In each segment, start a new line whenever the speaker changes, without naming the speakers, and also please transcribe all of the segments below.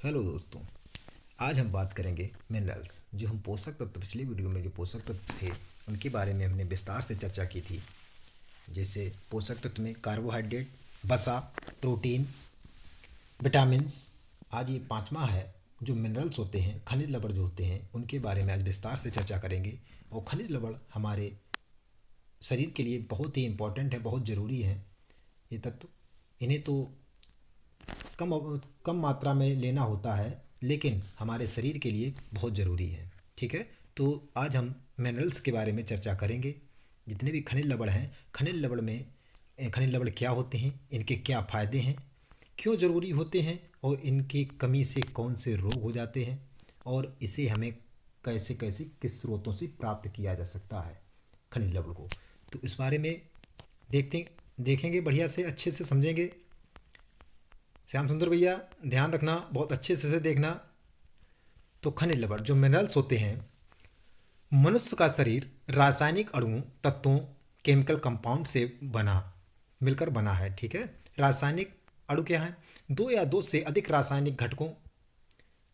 Hello दोस्तों। आज हम बात करेंगे मिनरल्स। जो हम पोषक तत्व पिछले वीडियो में जो पोषक तत्व थे उनके बारे में हमने विस्तार से चर्चा की थी। जैसे पोषक तत्व में कार्बोहाइड्रेट, वसा, प्रोटीन, विटामिन्स। आज ये पांचवा है। जो मिनरल्स होते हैं, खनिज लवण जो होते हैं, उनके बारे में आज विस्तार से चर्चा करेंगे। और खनिज लवण हमारे शरीर के लिए बहुत ही इम्पोर्टेंट है, बहुत ज़रूरी है ये तत्व। इन्हें तो कम कम मात्रा में लेना होता है, लेकिन हमारे शरीर के लिए बहुत ज़रूरी है। ठीक है, तो आज हम मिनरल्स के बारे में चर्चा करेंगे। जितने भी खनिज लवण हैं, खनिज लवण क्या होते हैं, इनके क्या फ़ायदे हैं, क्यों ज़रूरी होते हैं, और इनकी कमी से कौन से रोग हो जाते हैं, और इसे हमें कैसे कैसे किस स्रोतों से प्राप्त किया जा सकता है खनिज लवण को। तो इस बारे में देखेंगे, बढ़िया से अच्छे से समझेंगे। श्याम सुंदर भैया, ध्यान रखना, बहुत अच्छे से देखना। तो खनिज लवण जो मिनरल्स होते हैं, मनुष्य का शरीर रासायनिक अणुओं, तत्वों, केमिकल कंपाउंड से मिलकर बना है। ठीक है, रासायनिक अणु क्या है? दो या दो से अधिक रासायनिक घटकों,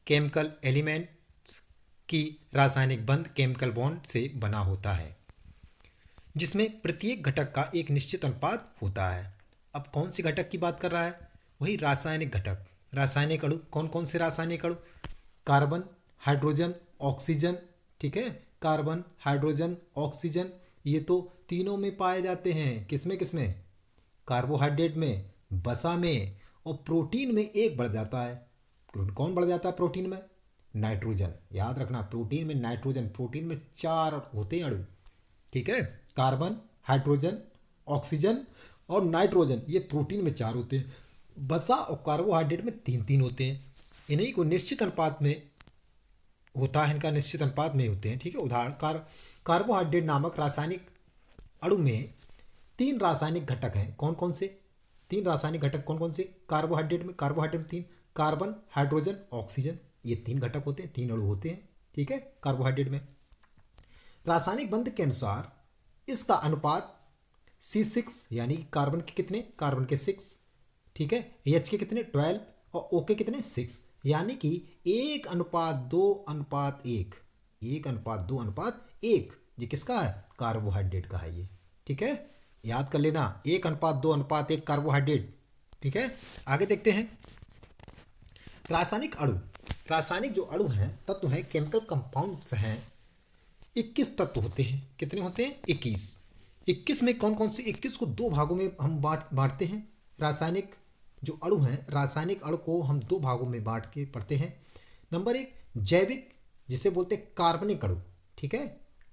केमिकल एलिमेंट्स की रासायनिक बंध केमिकल बॉन्ड से बना होता है, जिसमें प्रत्येक घटक का एक निश्चित अनुपात होता है। अब कौन सी घटक की बात कर रहा है? वही रासायनिक घटक। रासायनिक अणु कौन कौन से रासायनिक अणु? Carbon, hydrogen, oxygen. ठीक है, कार्बन, हाइड्रोजन, ऑक्सीजन, ये तो तीनों में पाए जाते हैं। किसमें किसमें? कार्बोहाइड्रेट में, वसा में, और प्रोटीन में एक बढ़ जाता है। कौन बढ़ जाता है प्रोटीन में? नाइट्रोजन। याद रखना, प्रोटीन में नाइट्रोजन। प्रोटीन में चार होते हैं अणु। ठीक है, कार्बन, हाइड्रोजन, ऑक्सीजन और नाइट्रोजन, ये प्रोटीन में चार होते हैं। वसा और कार्बोहाइड्रेट में तीन तीन होते हैं। इन्हीं को निश्चित अनुपात में होता है, इनका निश्चित अनुपात में होते हैं। ठीक है, उदाहरण कार्बोहाइड्रेट नामक रासायनिक अणु में तीन रासायनिक घटक हैं। कौन कौन से? तीन रासायनिक घटक कौन कौन से? कार्बोहाइड्रेट में तीन, कार्बन, हाइड्रोजन, ऑक्सीजन, ये तीन घटक होते हैं, तीन अणु होते हैं। ठीक है, कार्बोहाइड्रेट में रासायनिक बंध के अनुसार इसका अनुपात C6, यानी कार्बन के कितने? कार्बन के 6। ठीक है, H के कितने? 12, और O के कितने? 6, यानी कि 1:2:1। 1:2:1। ये किसका है? कार्बोहाइड्रेट का है ये। ठीक है, याद कर लेना, 1:2:1 कार्बोहाइड्रेट। ठीक है, आगे देखते हैं रासायनिक अणु। रासायनिक जो अणु हैं, तत्व हैं, केमिकल कंपाउंड्स हैं, 21 तत्व होते हैं। कितने होते हैं? 21। 21 में कौन कौन से? 21 को दो भागों में हम बांटते हैं। रासायनिक जो अणु हैं, रासायनिक अणु को हम दो भागों में बांट के पढ़ते हैं। नंबर एक, जैविक, जिसे बोलते हैं कार्बनिक अणु। ठीक है,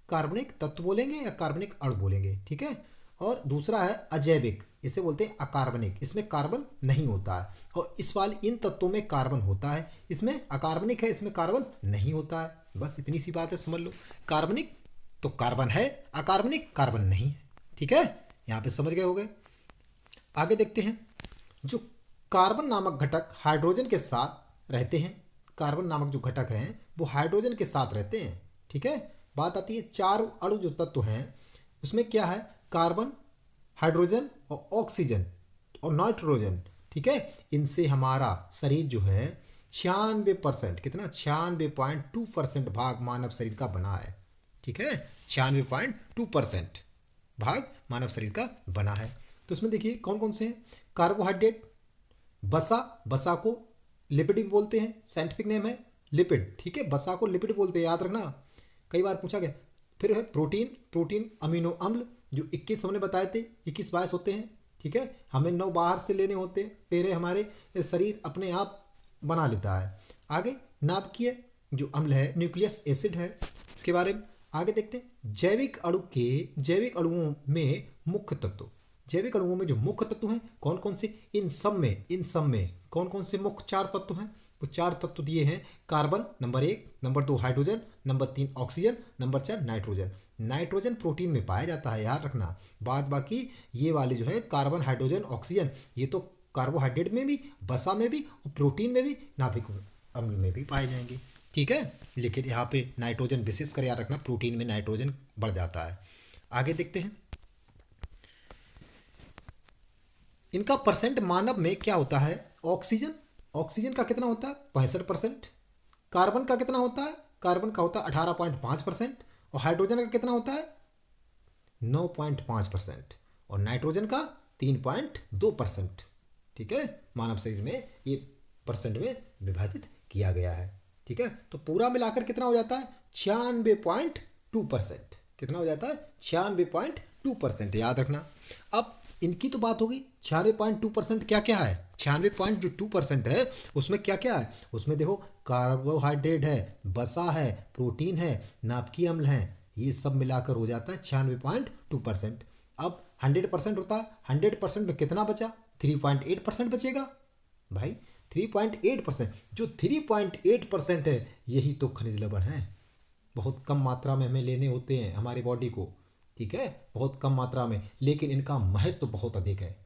कार्बनिक तत्व बोलेंगे या कार्बनिक अणु बोलेंगे। ठीक है, और दूसरा है अजैविक, इसे बोलते हैं अकार्बनिक, इसमें कार्बन नहीं होता है। और इन तत्वों में कार्बन होता है, इसमें अकार्बनिक है, इसमें कार्बन नहीं होता है। बस इतनी सी बात है, समझ लो। कार्बनिक तो कार्बन है, अकार्बनिक कार्बन नहीं है। ठीक है, यहाँ पे समझ गए होंगे। आगे देखते हैं, जो कार्बन नामक घटक हाइड्रोजन के साथ रहते हैं। कार्बन नामक जो घटक हैं वो हाइड्रोजन के साथ रहते हैं। ठीक है, बात आती है चार अणु जो तत्व हैं, उसमें क्या है? कार्बन, हाइड्रोजन और ऑक्सीजन और नाइट्रोजन। ठीक है, इनसे हमारा शरीर जो है 96%, कितना? 96.2% भाग मानव शरीर का बना है। ठीक है, 96.2% भाग मानव शरीर का बना है। तो इसमें देखिए कौन कौन से हैं? कार्बोहाइड्रेट, वसा को लिपिड भी बोलते हैं, साइंटिफिक नेम है लिपिड। ठीक है, वसा को लिपिड बोलते हैं, याद रखना, कई बार पूछा गया। फिर है प्रोटीन अमीनो अम्ल, जो 21 हमने बताए थे, 21 22 होते हैं। ठीक है, हमें 9 बाहर से लेने होते हैं, 13 हमारे शरीर अपने आप बना लेता है। आगे नाभिकीय जो अम्ल है, न्यूक्लियस एसिड है, इसके बारे में आगे देखते हैं। जैविक अणुओं में मुख्य तत्व, जैविक अणुओं में जो मुख्य तत्व हैं कौन कौन से? इन सब में कौन कौन से मुख्य चार तत्व हैं? वो चार तत्व दिए हैं। Carbon number 1, number 2 hydrogen, number 3 oxygen, number 4 nitrogen. Nitrogen protein में पाया जाता है, याद रखना। बाकी ये वाले जो है कार्बन, हाइड्रोजन, ऑक्सीजन, ये तो कार्बोहाइड्रेट में भी, वसा में भी, और प्रोटीन में भी, नाभिक अम्ल में भी पाए जाएंगे। ठीक है, लेकिन यहाँ पे नाइट्रोजन विशेष कर याद रखना, प्रोटीन में नाइट्रोजन बढ़ जाता है। आगे देखते हैं, इनका परसेंट मानव में क्या होता है? ऑक्सीजन ऑक्सीजन का कितना होता है 65%। कार्बन का कितना होता है, कार्बन का होता है 18.5%। और हाइड्रोजन का कितना होता है 9.5%। और नाइट्रोजन का 3.2%। ठीक है, मानव शरीर में ये परसेंट में विभाजित किया गया है। ठीक है, तो पूरा मिलाकर कितना हो जाता है 96.2%। कितना हो जाता है 96.2%, याद रखना। अब इनकी तो बात होगी 96.2% क्या क्या है, 96.2% है उसमें क्या क्या है, उसमें देखो कार्बोहाइड्रेट है, वसा है, प्रोटीन है, नाभिकीय अम्ल है, ये सब मिलाकर हो जाता है 96.2%। अब 100% होता है, 100% में कितना बचा 3.8% बचेगा भाई। 3.8%, जो 3.8% है यही तो खनिज लवण है। बहुत कम मात्रा में हमें लेने होते हैं हमारी बॉडी को। ठीक है, बहुत कम मात्रा में, लेकिन इनका महत्व तो बहुत अधिक है।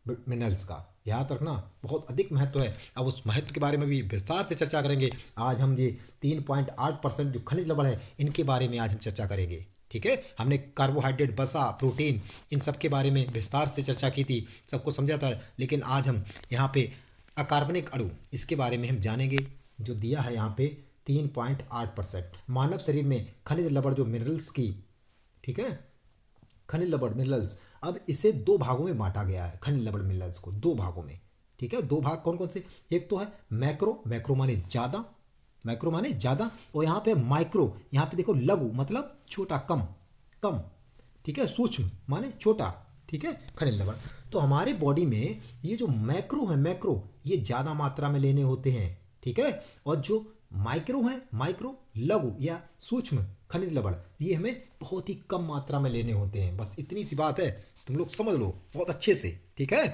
मिनरल्स का याद रखना बहुत अधिक महत्व है। अब उस महत्व के बारे में भी विस्तार से चर्चा करेंगे। आज हम ये 3.8% जो खनिज लवण है इनके बारे में आज हम चर्चा करेंगे। ठीक है, हमने कार्बोहाइड्रेट, वसा, प्रोटीन इन सब के बारे में विस्तार से चर्चा की थी, सबको समझा था। लेकिन आज हम यहाँ पे अकार्बनिक अणु इसके बारे में हम जानेंगे, जो दिया है यहाँ पे 3.8%। मानव शरीर में खनिज लवण जो मिनरल्स की, ठीक है, खनिज लवण मिनरल्स, अब इसे दो भागों में बांटा गया है। खनिज लवण मिनरल्स को दो भागों में, ठीक है, दो भाग कौन कौन से, एक तो है मैक्रो, मैक्रो माने ज़्यादा, मैक्रो माने ज़्यादा, और यहाँ पे माइक्रो, यहाँ पे देखो लघु मतलब छोटा, कम कम, ठीक है, सूक्ष्म माने छोटा, ठीक है, खनिज लवण। तो हमारे बॉडी में ये जो मैक्रो है, मैक्रो ये ज़्यादा मात्रा में लेने होते हैं। ठीक है, और जो माइक्रो है, माइक्रो लघु या सूक्ष्म खनिज लवण, ये हमें बहुत ही कम मात्रा में लेने होते हैं। बस इतनी सी बात है, तुम लोग समझ लो बहुत अच्छे से। ठीक है,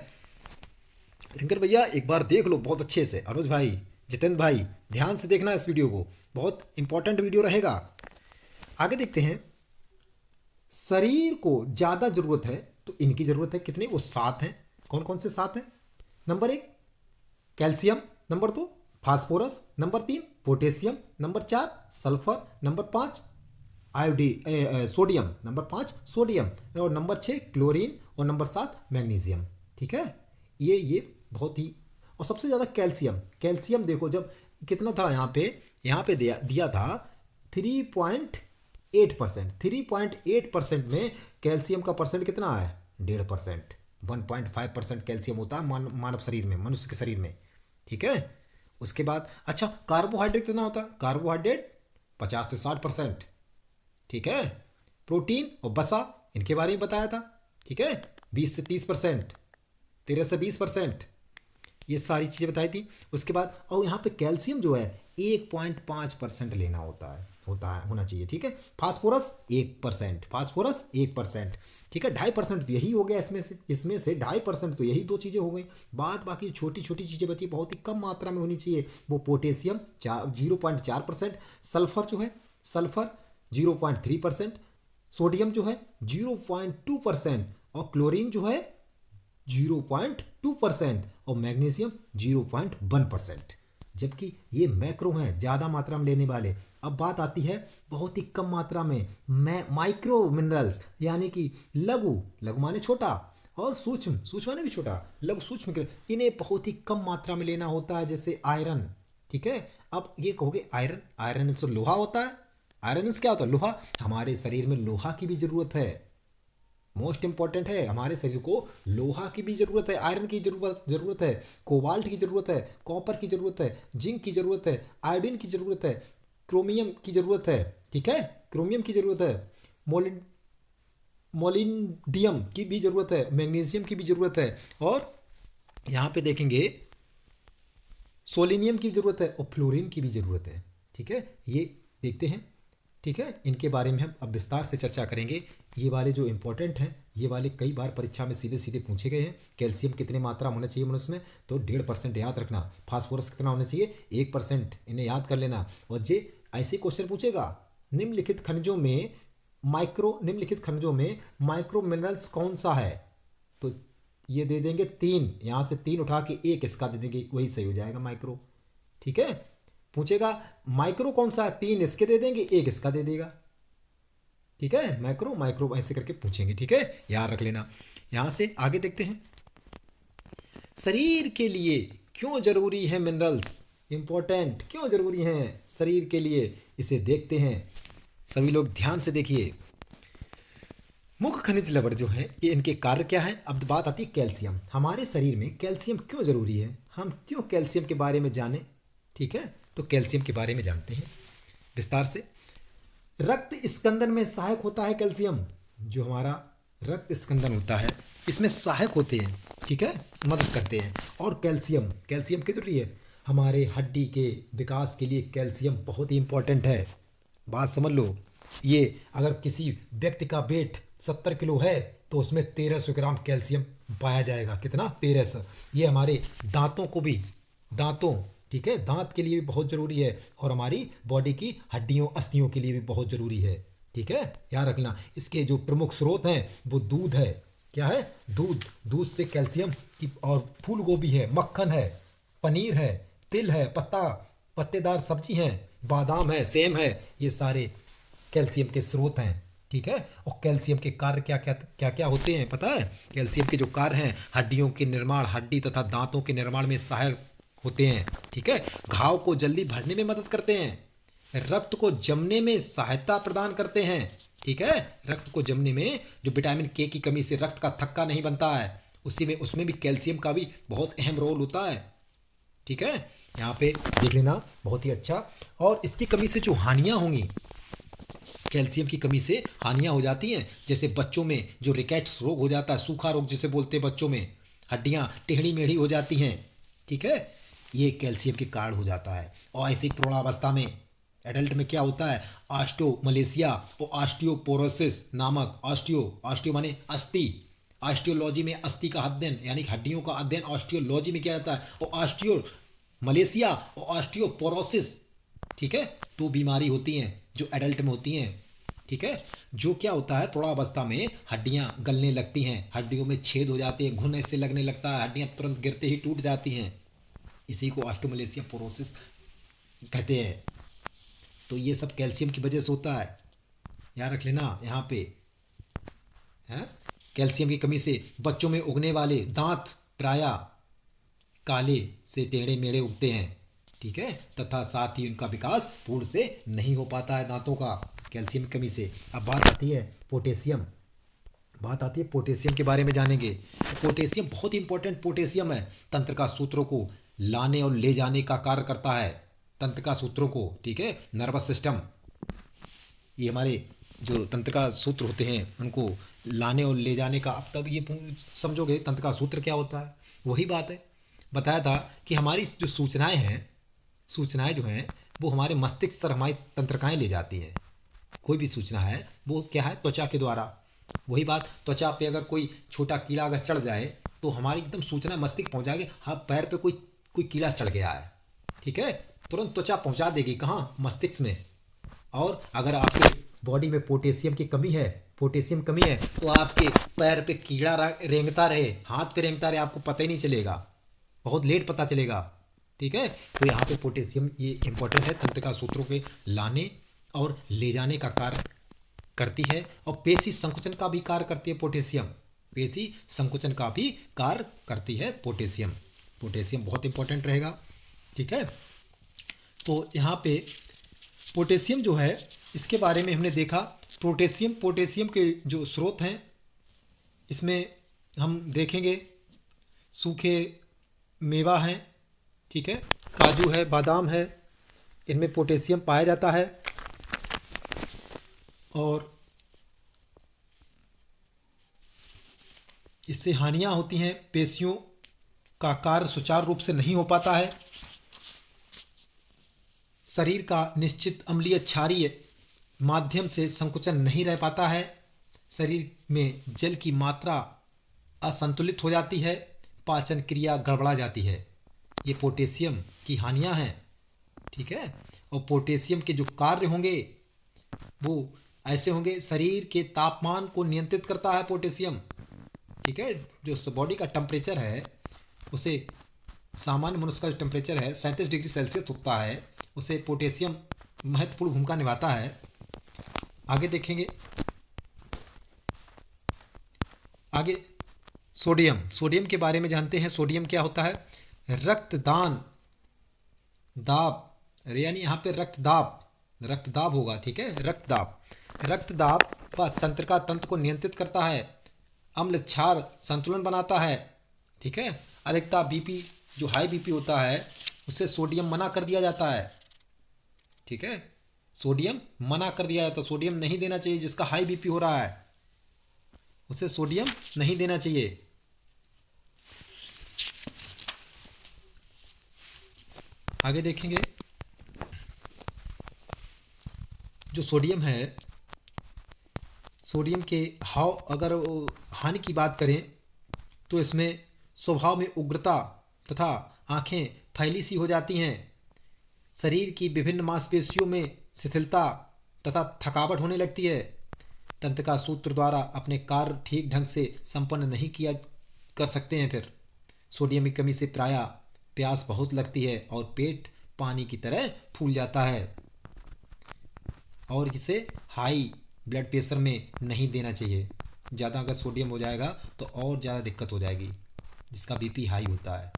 रिंकर भैया एक बार देख लो बहुत अच्छे से, अनुज भाई, जितेंद्र भाई ध्यान से देखना इस वीडियो को, बहुत इंपॉर्टेंट वीडियो रहेगा। आगे देखते हैं, शरीर को ज़्यादा जरूरत है तो इनकी जरूरत है कितने, वो 7 हैं। कौन कौन से 7 हैं, number 1 calcium, number 2 phosphorus, number 3 potassium, number 4 sulphur, number 5 sodium, number 5 sodium, और नंबर 6 क्लोरीन, और नंबर 7 मैग्नीशियम। ठीक है, ये बहुत ही, और सबसे ज़्यादा कैल्शियम, कैल्शियम देखो जब कितना था यहाँ पे दिया था 3.8%। 3.8% में कैल्शियम का परसेंट कितना है 1.5%। 1.5% कैल्शियम होता है मानव शरीर में, मनुष्य के शरीर में। ठीक है, उसके बाद अच्छा कार्बोहाइड्रेट कितना होता है, कार्बोहाइड्रेट 50 से 60%। ठीक है, प्रोटीन और वसा इनके बारे में बताया था। ठीक है, 20 से 30%, 13 से 20%, ये सारी चीज़ें बताई थी। उसके बाद और यहाँ पे कैल्शियम जो है 1.5% लेना होना चाहिए। ठीक है, फास्फोरस 1%, फास्फोरस 1%। ठीक है, 2.5% तो यही हो गया इसमें से 2.5% तो यही दो चीज़ें हो गई। बाकी छोटी छोटी चीज़ें बची, बहुत ही कम मात्रा में होनी चाहिए। वो पोटेशियम 0.4%, सल्फर जो है, सल्फर 0.3%, सोडियम जो है 0.2%, और क्लोरीन जो है 0.2%, और मैग्नीशियम 0.1%। जबकि ये मैक्रो हैं ज़्यादा मात्रा में लेने वाले। अब बात आती है बहुत ही कम मात्रा में माइक्रो मिनरल्स, यानी कि लघु, लघु माने छोटा, और सूक्ष्म, सूक्ष्म माने भी छोटा, लघु सूक्ष्म, इन्हें बहुत ही कम मात्रा में लेना होता है, जैसे आयरन। ठीक है, अब ये कहोगे आयरन, आयरन से लोहा होता है, आयरन से क्या होता है लोहा। हमारे शरीर में लोहा की भी ज़रूरत है, मोस्ट इंपॉर्टेंट है, हमारे शरीर को लोहा की भी ज़रूरत है, आयरन की ज़रूरत है, कोबाल्ट की ज़रूरत है, कॉपर की ज़रूरत है, जिंक की ज़रूरत है, आयोडीन की ज़रूरत है, क्रोमियम की ज़रूरत है। ठीक है, क्रोमियम की ज़रूरत है, मोलिब्डियम की भी ज़रूरत है, मैग्नीशियम की भी ज़रूरत है, और यहाँ पे देखेंगे सोलिनियम की ज़रूरत है, और फ्लोरीन की भी ज़रूरत है। ठीक है, ये देखते हैं। ठीक है, इनके बारे में हम अब विस्तार से चर्चा करेंगे। ये वाले जो इंपॉर्टेंट हैं, ये वाले कई बार परीक्षा में सीधे सीधे पूछे गए हैं। कैल्शियम कितने मात्रा होना चाहिए मनुष्य में, तो 1.5% याद रखना। फास्फोरस कितना होना चाहिए 1%, इन्हें याद कर लेना। और जे ऐसे क्वेश्चन पूछेगा, निम्नलिखित खनिजों में माइक्रो मिनरल्स कौन सा है, तो ये दे देंगे 3, यहाँ से 3 उठा के 1 इसका दे देंगे, वही सही हो जाएगा माइक्रो। ठीक है, पूछेगा माइक्रो कौन सा है, 3 इसके दे देंगे, 1 इसका दे देगा। ठीक है, माइक्रो माइक्रो ऐसे करके पूछेंगे। ठीक है, याद रख लेना। यहां से आगे देखते हैं, शरीर के लिए क्यों ज़रूरी है मिनरल्स, इम्पोर्टेंट क्यों ज़रूरी हैं शरीर के लिए, इसे देखते हैं। सभी लोग ध्यान से देखिए। मुख्य खनिज लवण जो हैं ये इनके कार्य क्या हैं। अब बात आती है कैल्शियम। हमारे शरीर में कैल्शियम क्यों ज़रूरी है, हम क्यों कैल्शियम के बारे में जानें। ठीक है, तो कैल्शियम के बारे में जानते हैं विस्तार से। रक्त स्कंदन में सहायक होता है कैल्शियम। जो हमारा रक्त स्कंदन होता है इसमें सहायक होते हैं, ठीक है, मदद करते हैं। और कैल्शियम कैल्शियम क्यों जरूरी है, हमारे हड्डी के विकास के लिए कैल्शियम बहुत ही इंपॉर्टेंट है। बात समझ लो, ये अगर किसी व्यक्ति का वेट 70 किलो है तो उसमें 1300 ग्राम कैल्शियम पाया जाएगा। कितना, 1300। ये हमारे दांतों को भी, दांतों, ठीक है, दांत के लिए भी बहुत ज़रूरी है और हमारी बॉडी की हड्डियों अस्थियों के लिए भी बहुत ज़रूरी है। ठीक है, याद रखना। इसके जो प्रमुख स्रोत हैं वो दूध है। क्या है, दूध। दूध से कैल्शियम की, और फूल गोभी है, मक्खन है, पनीर है, तिल है, पत्तेदार सब्जी हैं, बादाम है, सेम है, ये सारे कैल्शियम के स्रोत हैं। ठीक है, और कैल्शियम के कार्य क्या क्या क्या क्या होते हैं पता है। कैल्शियम के जो कार्य हैं, हड्डियों के निर्माण, हड्डी तथा दांतों के निर्माण में सहायक होते हैं। ठीक है, घाव को जल्दी भरने में मदद करते हैं, रक्त को जमने में सहायता प्रदान करते हैं। ठीक है, रक्त को जमने में जो विटामिन के की कमी से रक्त का थक्का नहीं बनता है, उसी में उसमें भी कैल्शियम का भी बहुत अहम रोल होता है। ठीक है, यहाँ पे देख लेना, बहुत ही अच्छा। और इसकी कमी से जो हानियाँ होंगी, कैल्शियम की कमी से हानियाँ हो जाती हैं। जैसे बच्चों में जो रिकेट्स रोग हो जाता है, सूखा रोग जिसे बोलते हैं, बच्चों में हड्डियाँ टेढ़ी मेढ़ी हो जाती हैं। ठीक है, ये कैल्शियम के कारण हो जाता है। और ऐसी प्रौढ़ावस्था में, एडल्ट में क्या होता है, ऑस्टियोमलेशिया और ऑस्टियोपोरोसिस नामक, ऑस्टियो माने अस्थि, ऑस्टियोलॉजी में अस्थि का अध्ययन यानी हड्डियों का अध्ययन ऑस्टियोलॉजी में किया जाता है। और ऑस्टियोमलेशिया और ऑस्टियोपोरोसिस, ठीक है, तो बीमारी होती हैं जो एडल्ट में होती हैं। ठीक है, जो क्या होता है, प्रौढ़ावस्था में हड्डियां गलने लगती हैं, हड्डियों में छेद हो जाते हैं, घुन ऐसे लगने लगता है, हड्डियां तुरंत गिरते ही टूट जाती हैं। इसी को ऑस्टियोमलेशिया पोरोसिस कहते हैं। तो ये सब कैल्शियम की वजह से होता है, याद रख लेना यहाँ पे है। कैल्शियम की कमी से बच्चों में उगने वाले दांत प्रायः काले से टेढ़े मेढ़े उगते हैं। ठीक है, तथा साथ ही उनका विकास पूर्ण से नहीं हो पाता है दांतों का, कैल्शियम की कमी से। अब बात आती है पोटेशियम, बात आती है पोटेशियम के बारे में जानेंगे। पोटेशियम बहुत इंपॉर्टेंट पोटेशियम है, तंत्र का सूत्रों को लाने और ले जाने का कार्य करता है, तंत्र का सूत्रों को। ठीक है, नर्वस सिस्टम, ये हमारे जो तंत्र का सूत्र होते हैं उनको लाने और ले जाने का। अब तब ये समझोगे तंत्र का सूत्र क्या होता है। वही बात है, बताया था कि हमारी जो सूचनाएं हैं, सूचनाएं जो हैं वो हमारे मस्तिष्क पर हमारी तंत्रिकाएं ले जाती हैं। कोई भी सूचना है वो क्या है, त्वचा के द्वारा। वही बात, त्वचा पे अगर कोई छोटा कीड़ा अगर चढ़ जाए तो हमारी एकदम सूचना मस्तिष्क पहुंच जाएगी, हाँ पैर पे कोई कीड़ा चढ़ गया है। ठीक है, तुरंत त्वचा पहुंचा देगी, कहाँ, मस्तिष्क में। और अगर आपके बॉडी में पोटेशियम की कमी है, पोटेशियम कमी है, तो आपके पैर पे कीड़ा रेंगता रहे, हाथ पे रेंगता रहे, आपको पता ही नहीं चलेगा, बहुत लेट पता चलेगा। ठीक है, तो यहाँ पे पोटेशियम ये इंपॉर्टेंट है, तंत्र का सूत्रों के लाने और ले जाने का कार्य करती है। और पेशी संकुचन का भी कार्य करती है पोटेशियम, पेशी संकुचन का भी कार्य करती है पोटेशियम। पोटेशियम बहुत इंपॉर्टेंट रहेगा। ठीक है, तो यहाँ पे पोटेशियम जो है इसके बारे में हमने देखा। पोटेशियम के जो स्रोत हैं इसमें हम देखेंगे, सूखे मेवा हैं, ठीक है, काजू है, बादाम है, इनमें पोटेशियम पाया जाता है। और इससे हानियां होती हैं, पेशियों का कार्य सुचारू रूप से नहीं हो पाता है, शरीर का निश्चित अम्लीय क्षारीय माध्यम से संकुचन नहीं रह पाता है, शरीर में जल की मात्रा असंतुलित हो जाती है, पाचन क्रिया गड़बड़ा जाती है। ये पोटेशियम की हानियां हैं। ठीक है, और पोटेशियम के जो कार्य होंगे वो ऐसे होंगे, शरीर के तापमान को नियंत्रित करता है पोटेशियम। ठीक है, जो बॉडी का टेम्परेचर है उसे, सामान्य मनुष्य का जो टेम्परेचर है 37 डिग्री सेल्सियस होता है, उसे पोटेशियम महत्वपूर्ण भूमिका निभाता है। आगे देखेंगे, आगे सोडियम के बारे में जानते हैं। सोडियम क्या होता है, रक्तदान दाब, यानी यहाँ पे रक्तदाब होगा, ठीक है। रक्तदाब व तंत्रिका तंत्र को नियंत्रित करता है। अम्ल क्षार संतुलन बनाता है, ठीक है। अधिकता बीपी, जो हाई बीपी होता है उससे सोडियम मना कर दिया जाता है, ठीक है। सोडियम मना कर दिया जाता है, सोडियम नहीं देना चाहिए। जिसका हाई बीपी हो रहा है उसे सोडियम नहीं देना चाहिए। आगे देखेंगे, जो सोडियम है, सोडियम के अगर हानि की बात करें तो इसमें स्वभाव में उग्रता तथा आंखें फैली सी हो जाती हैं। शरीर की विभिन्न मांसपेशियों में शिथिलता तथा थकावट होने लगती है। तंत्रिका सूत्र द्वारा अपने कार्य ठीक ढंग से संपन्न नहीं किया कर सकते हैं। फिर सोडियम की कमी से प्रायः प्यास बहुत लगती है और पेट पानी की तरह फूल जाता है, और इसे हाई ब्लड प्रेशर में नहीं देना चाहिए। ज़्यादा अगर सोडियम हो जाएगा तो और ज़्यादा दिक्कत हो जाएगी, जिसका बीपी हाई होता है।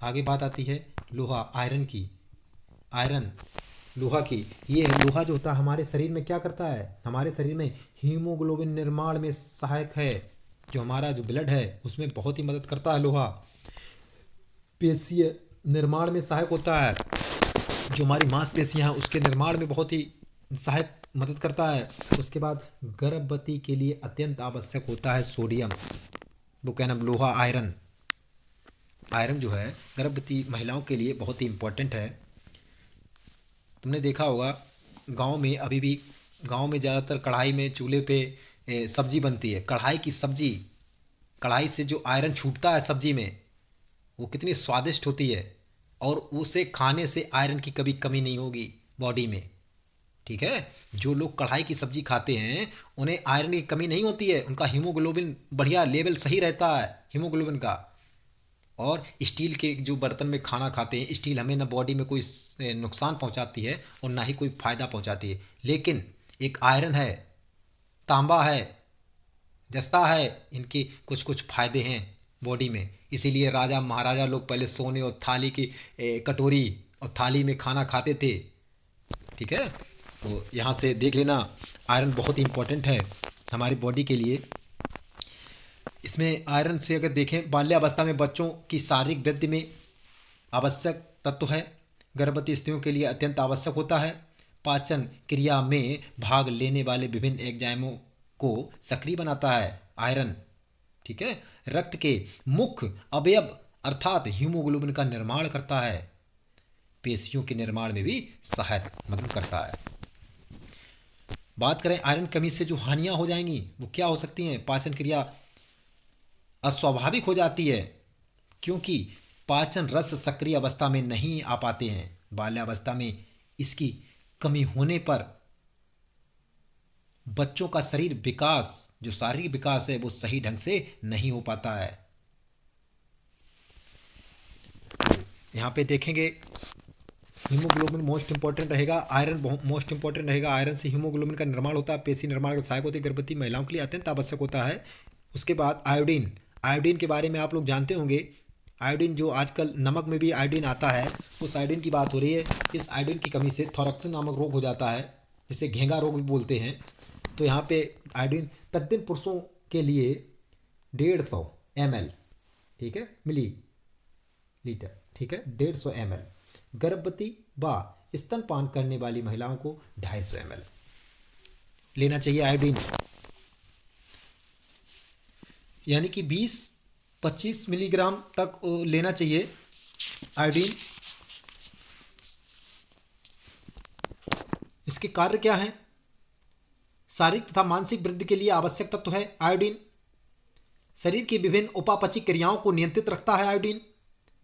आगे बात आती है लोहा, आयरन की। आयरन लोहा की, ये लोहा जो होता है हमारे शरीर में क्या करता है, हमारे शरीर में हीमोग्लोबिन निर्माण में सहायक है। जो हमारा जो ब्लड है उसमें बहुत ही मदद करता है लोहा। पेशीय निर्माण में सहायक होता है। जो हमारी मांसपेशियां हैं उसके निर्माण में बहुत ही सहायक मदद करता है। उसके बाद गर्भवती के लिए अत्यंत आवश्यक होता है सोडियम, वो क्या नाम, लोहा, आयरन। आयरन जो है गर्भवती महिलाओं के लिए बहुत ही इम्पोर्टेंट है। तुमने देखा होगा गांव में, अभी भी गांव में ज़्यादातर कढ़ाई में, चूल्हे पे सब्जी बनती है। कढ़ाई की सब्जी, कढ़ाई से जो आयरन छूटता है सब्जी में, वो कितनी स्वादिष्ट होती है, और उसे खाने से आयरन की कभी कमी नहीं होगी बॉडी में, ठीक है। जो लोग कढ़ाई की सब्जी खाते हैं उन्हें आयरन की कमी नहीं होती है, उनका हीमोग्लोबिन बढ़िया लेवल सही रहता है हीमोग्लोबिन का। और स्टील के जो बर्तन में खाना खाते हैं, स्टील हमें ना बॉडी में कोई नुकसान पहुंचाती है और ना ही कोई फ़ायदा पहुंचाती है। लेकिन एक आयरन है, तांबा है, जस्ता है, इनके कुछ कुछ फ़ायदे हैं बॉडी में। इसीलिए राजा महाराजा लोग पहले सोने और थाली की कटोरी और थाली में खाना खाते थे, ठीक है। तो यहाँ से देख लेना, आयरन बहुत ही इम्पोर्टेंट है हमारी बॉडी के लिए। इसमें आयरन से अगर देखें, बाल्यावस्था में बच्चों की शारीरिक वृद्धि में आवश्यक तत्व है। गर्भवती स्त्रियों के लिए अत्यंत आवश्यक होता है। पाचन क्रिया में भाग लेने वाले विभिन्न एंजाइमों को सक्रिय बनाता है आयरन, ठीक है। रक्त के मुख्य अवयव अर्थात हीमोग्लोबिन का निर्माण करता है। पेशियों के निर्माण में भी सहायक मदद करता है। बात करें आयरन कमी से जो हानियां हो जाएंगी वो क्या हो सकती हैं। पाचन क्रिया अस्वाभाविक हो जाती है, क्योंकि पाचन रस सक्रिय अवस्था में नहीं आ पाते हैं। बाल्यावस्था में इसकी कमी होने पर बच्चों का शरीर विकास, जो शारीरिक विकास है, वो सही ढंग से नहीं हो पाता है। यहाँ पे देखेंगे हीमोग्लोबिन मोस्ट इंपॉर्टेंट रहेगा, आयरन मोस्ट इंपॉर्टेंट रहेगा। आयरन से हीमोग्लोबिन का निर्माण होता है, पेशी निर्माण का सहायक होती है, गर्भवती महिलाओं के लिए अत्यंत आवश्यक होता है। उसके बाद आयोडीन, आयोडीन के बारे में आप लोग जानते होंगे। आयोडीन जो आजकल नमक में भी आयोडीन आता है, उस आयोडीन की बात हो रही है। इस आयोडीन की कमी से थोरैक्सिन नामक रोग हो जाता है, जिसे घेंगा रोग भी बोलते हैं। तो यहाँ पे आयोडीन प्रतिदिन पुरुषों के लिए 150 ml, ठीक है, मिली लीटर, ठीक है, 150 ml। गर्भवती व स्तनपान करने वाली महिलाओं को 250 ml लेना चाहिए आयोडीन, यानी कि 20-25 मिलीग्राम तक लेना चाहिए आयोडीन। इसके कार्य क्या हैं। शारीरिक तथा मानसिक वृद्धि के लिए आवश्यक तत्व है आयोडीन। शरीर की विभिन्न उपापचयी क्रियाओं को नियंत्रित रखता है आयोडीन।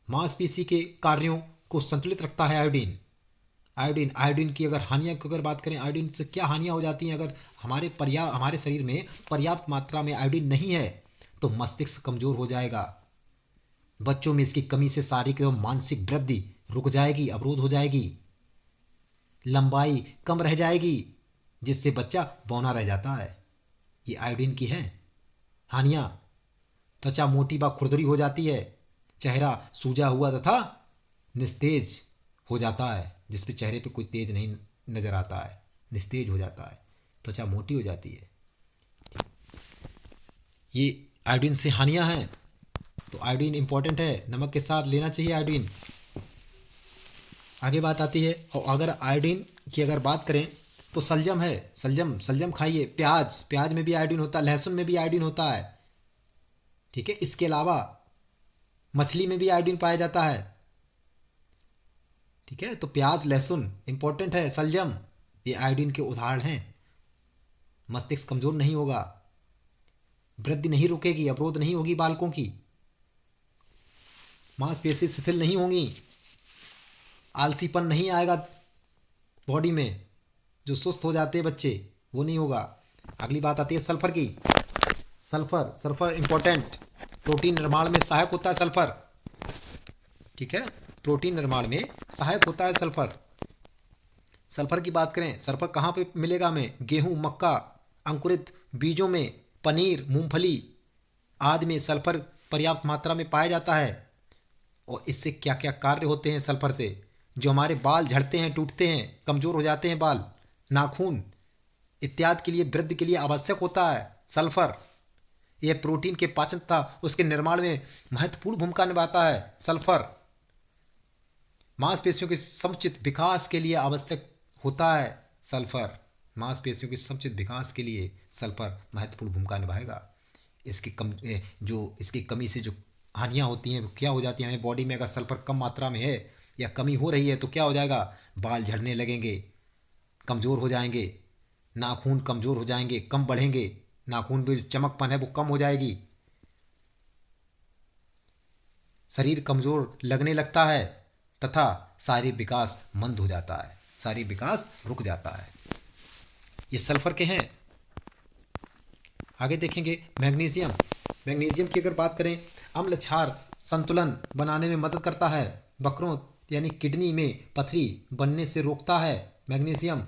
मांसपेशी के कार्यों को संतुलित रखता है आयोडीन। आयोडीन की अगर हानियां की अगर बात करें, आयोडीन से क्या हानियां हो जाती हैं। अगर हमारे शरीर में पर्याप्त मात्रा में आयोडीन नहीं है तो मस्तिष्क कमजोर हो जाएगा। बच्चों में इसकी कमी से शारीरिक एवं मानसिक वृद्धि रुक जाएगी, अवरोध हो जाएगी, लंबाई कम रह जाएगी, जिससे बच्चा बौना रह जाता है। ये आयोडीन की है हानियां। त्वचा मोटी व खुरदरी हो जाती है, चेहरा सूजा हुआ तथा निस्तेज हो जाता है, जिस पे चेहरे पे कोई तेज नहीं नजर आता है, निस्तेज हो जाता है, त्वचा मोटी हो जाती है। ये आयोडीन से हानियां हैं, तो आयोडीन इंपॉर्टेंट है, नमक के साथ लेना चाहिए आयोडीन। आगे बात आती है, और अगर आयोडीन की अगर बात करें तो सलजम है, सलजम खाइए। प्याज में भी आयोडीन होता है, लहसुन में भी आयोडीन होता है, ठीक है। इसके अलावा मछली में भी आयोडीन पाया जाता है, ठीक है। तो प्याज लहसुन इंपॉर्टेंट है, सलजम ये आयोडीन के उदाहरण हैं। मस्तिष्क कमजोर नहीं होगा, वृद्धि नहीं रुकेगी, अवरोध नहीं होगी बालकों की, मांसपेशी शिथिल नहीं होंगी, आलसीपन नहीं आएगा बॉडी में, जो सुस्त हो जाते हैं बच्चे वो नहीं होगा। अगली बात आती है सल्फर की। सल्फर इंपॉर्टेंट, प्रोटीन निर्माण में सहायक होता है सल्फर, ठीक है। प्रोटीन निर्माण में सहायक होता है सल्फर। सल्फर की बात करें, सल्फर कहाँ पे मिलेगा हमें? गेहूं, मक्का, अंकुरित बीजों में, पनीर, मूंगफली आदि में सल्फर पर्याप्त मात्रा में पाया जाता है। और इससे क्या क्या कार्य होते हैं सल्फर से? जो हमारे बाल झड़ते हैं, टूटते हैं, कमज़ोर हो जाते हैं बाल, नाखून इत्यादि के लिए, वृद्धि के लिए आवश्यक होता है सल्फर। यह प्रोटीन के पाचन तथा उसके निर्माण में महत्वपूर्ण भूमिका निभाता है सल्फर। मांसपेशियों के समुचित विकास के लिए आवश्यक होता है सल्फर। मांसपेशियों के समुचित विकास के लिए सल्फर महत्वपूर्ण भूमिका निभाएगा। इसकी कमी से जो हानियाँ होती हैं वो क्या हो जाती हैं हमें बॉडी में? अगर सल्फर कम मात्रा में है या कमी हो रही है तो क्या हो जाएगा? बाल झड़ने लगेंगे, कमज़ोर हो जाएंगे, नाखून कमज़ोर हो जाएंगे, कम बढ़ेंगे, नाखून में जो चमकपन है वो कम हो जाएगी, शरीर कमज़ोर लगने लगता है तथा शारीरिक विकास मंद हो जाता है, शारीरिक विकास रुक जाता है। ये सल्फर के हैं। आगे देखेंगे मैग्नीशियम की अगर बात करें, अम्ल क्षार संतुलन बनाने में मदद करता है, बकरों यानी किडनी में पथरी बनने से रोकता है मैग्नीशियम।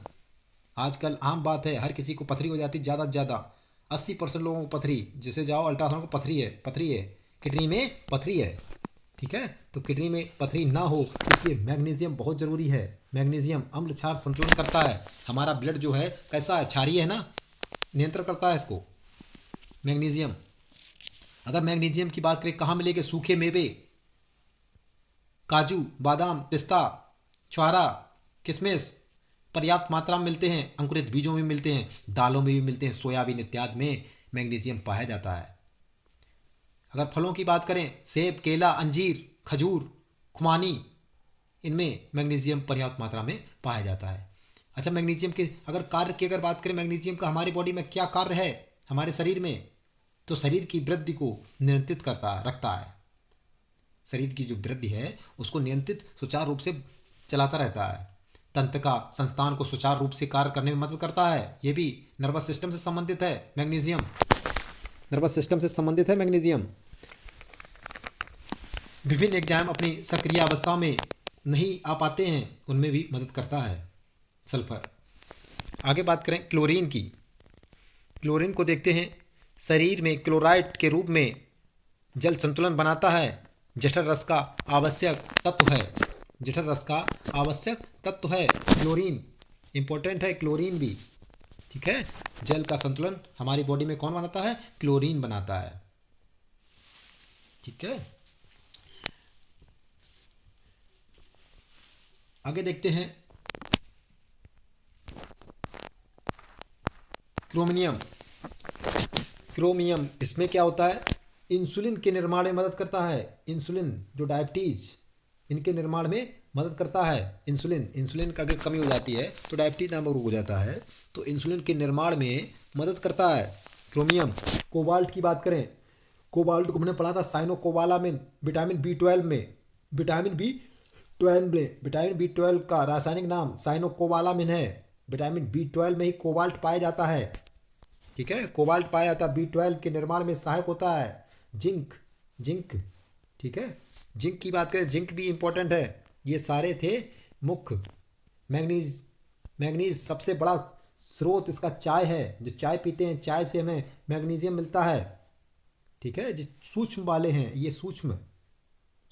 आजकल आम बात है, हर किसी को पथरी हो जाती है, ज़्यादा से ज़्यादा 80% लोगों को पथरी, जिसे जाओ अल्ट्रासाउंड को पथरी है, किडनी में पथरी है, ठीक है। तो किडनी में पथरी ना हो इसलिए मैग्नीशियम बहुत ज़रूरी है। मैग्नीशियम अम्ल क्षार संतुलन करता है, हमारा ब्लड जो है कैसा है, क्षारीय है ना, नियंत्रण करता है इसको मैग्नीशियम। अगर मैग्नीशियम की बात करें कहाँ मिलेंगे? सूखे मेवे, काजू, बादाम, पिस्ता, छुआरा, किशमिश पर्याप्त मात्रा में मिलते हैं, अंकुरित बीजों में मिलते हैं, दालों में भी मिलते हैं, सोयाबीन इत्यादि में मैग्नीशियम पाया जाता है। अगर फलों की बात करें, सेब, केला, अंजीर, खजूर, खुमानी, इनमें मैग्नीशियम पर्याप्त मात्रा में पाया जाता है। अच्छा, मैग्नीशियम के अगर कार्य की अगर बात करें, मैग्नीशियम का हमारी बॉडी में क्या कार्य है हमारे शरीर में? तो शरीर की वृद्धि को नियंत्रित रखता है। शरीर की जो वृद्धि है उसको नियंत्रित सुचारू रूप से चलाता रहता है। तंत्रिका संस्थान को सुचारू रूप से कार्य करने में मदद करता है। ये भी नर्वस सिस्टम से संबंधित है मैग्नीशियम, नर्वस सिस्टम से संबंधित है मैग्नीशियम। विभिन्न एंजाइम अपनी सक्रिय अवस्था में नहीं आ पाते हैं, उनमें भी मदद करता है सल्फर। आगे बात करें क्लोरीन की। क्लोरीन को देखते हैं, शरीर में क्लोराइड के रूप में जल संतुलन बनाता है, जठर रस का आवश्यक तत्व है, जठर रस का आवश्यक तत्व है क्लोरीन, इंपॉर्टेंट है क्लोरीन भी, ठीक है। जल का संतुलन हमारी बॉडी में कौन बनाता है? क्लोरीन बनाता है, ठीक है। आगे देखते हैं क्रोमियम, इसमें क्या होता है? इंसुलिन के निर्माण में मदद करता है। इंसुलिन जो डायबिटीज, इनके निर्माण में मदद करता है। इंसुलिन का अगर कमी हो जाती है तो डायबिटीज नामक रोग हो जाता है, तो इंसुलिन के निर्माण में मदद करता है क्रोमियम। कोबाल्ट की बात करें, कोबाल्ट को हमने पढ़ा था साइनोकोबालामिन, विटामिन बी12 का रासायनिक नाम साइनोकोबालामिन है। विटामिन बी12 में ही कोबाल्ट पाया जाता है, ठीक है। कोबाल्ट पाया जाता है, बी12 के निर्माण में सहायक होता है। जिंक, ठीक है। जिंक की बात करें, जिंक भी इंपॉर्टेंट है। ये सारे थे मुख्य। मैग्नीज सबसे बड़ा स्रोत इसका चाय है, जो चाय पीते हैं चाय से हमें मैग्नीशियम मिलता है, ठीक है। जो सूक्ष्म वाले हैं ये सूक्ष्म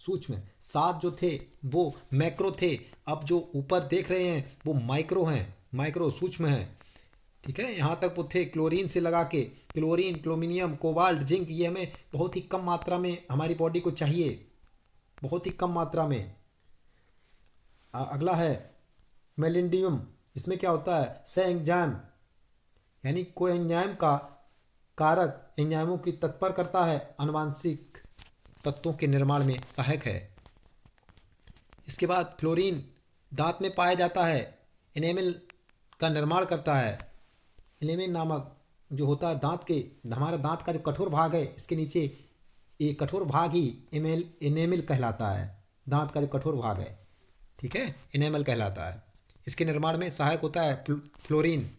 सूक्ष्म। 7 जो थे वो मैक्रो थे, अब जो ऊपर देख रहे हैं वो माइक्रो हैं, माइक्रो सूक्ष्म हैं। ठीक है, यहाँ तक वो थे क्लोरीन से लगा के, क्लोरीन, क्लोमिनियम, कोबाल्ट, जिंक, ये हमें बहुत ही कम मात्रा में हमारी बॉडी को चाहिए, बहुत ही कम मात्रा में। अगला है मेलिंडियम। इसमें क्या होता है, से एंजाइम, यानी कोई एंजाइम का कारक, एंजाइमों की तत्पर करता है, आनुवांशिक तत्वों के निर्माण में सहायक है। इसके बाद फ्लोरीन दांत में पाया जाता है, इनेमल का निर्माण करता है। इनेमल नामक जो होता है दांत के, हमारा दांत का जो कठोर भाग है, इसके नीचे ये कठोर भाग ही इनेमल कहलाता है, दांत का जो कठोर भाग है। ठीक है, इनेमल कहलाता है। इसके निर्माण में सहायक होता है फ्लोरीन।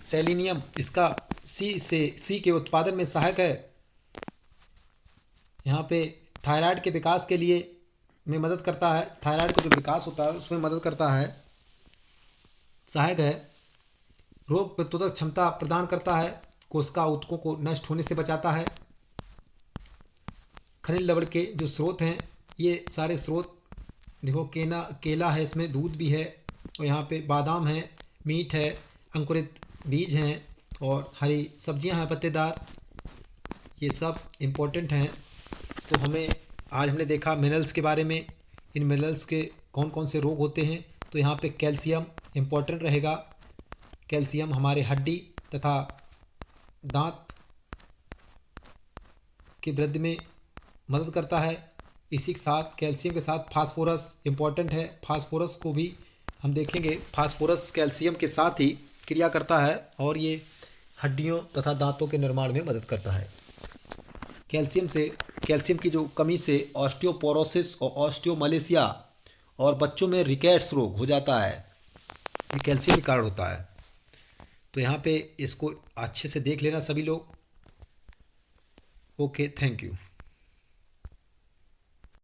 सेलेनियम इसका सी के उत्पादन में सहायक है। यहाँ पे थायराइड के विकास के लिए में मदद करता है, थायराइड का जो विकास होता है उसमें मदद करता है, सहायक है। रोग प्रतिरोधक क्षमता प्रदान करता है, कोशिका ऊतकों को नष्ट होने से बचाता है। खनिज लवण के जो स्रोत हैं, ये सारे स्रोत देखो, केला है, इसमें दूध भी है, और यहाँ पे बादाम है, मीट है, अंकुरित बीज हैं, और हरी सब्जियां हैं पत्तेदार, ये सब इम्पोर्टेंट हैं। तो आज हमने देखा मिनरल्स के बारे में, इन मिनरल्स के कौन कौन से रोग होते हैं। तो यहाँ पे कैल्शियम इम्पोर्टेंट रहेगा। कैल्शियम हमारे हड्डी तथा दांत की वृद्धि में मदद करता है। इसी के साथ कैल्शियम के साथ फास्फोरस इम्पोर्टेंट है, फास्फोरस को भी हम देखेंगे। फास्फोरस कैल्शियम के साथ ही क्रिया करता है और ये हड्डियों तथा दांतों के निर्माण में मदद करता है। कैल्शियम की जो कमी से ऑस्टियोपोरोसिस और ऑस्टियोमलेशिया और बच्चों में रिकेट्स रोग हो जाता है, ये कैल्शियम के कारण होता है। तो यहाँ पे इसको अच्छे से देख लेना सभी लोग। Okay, thank you.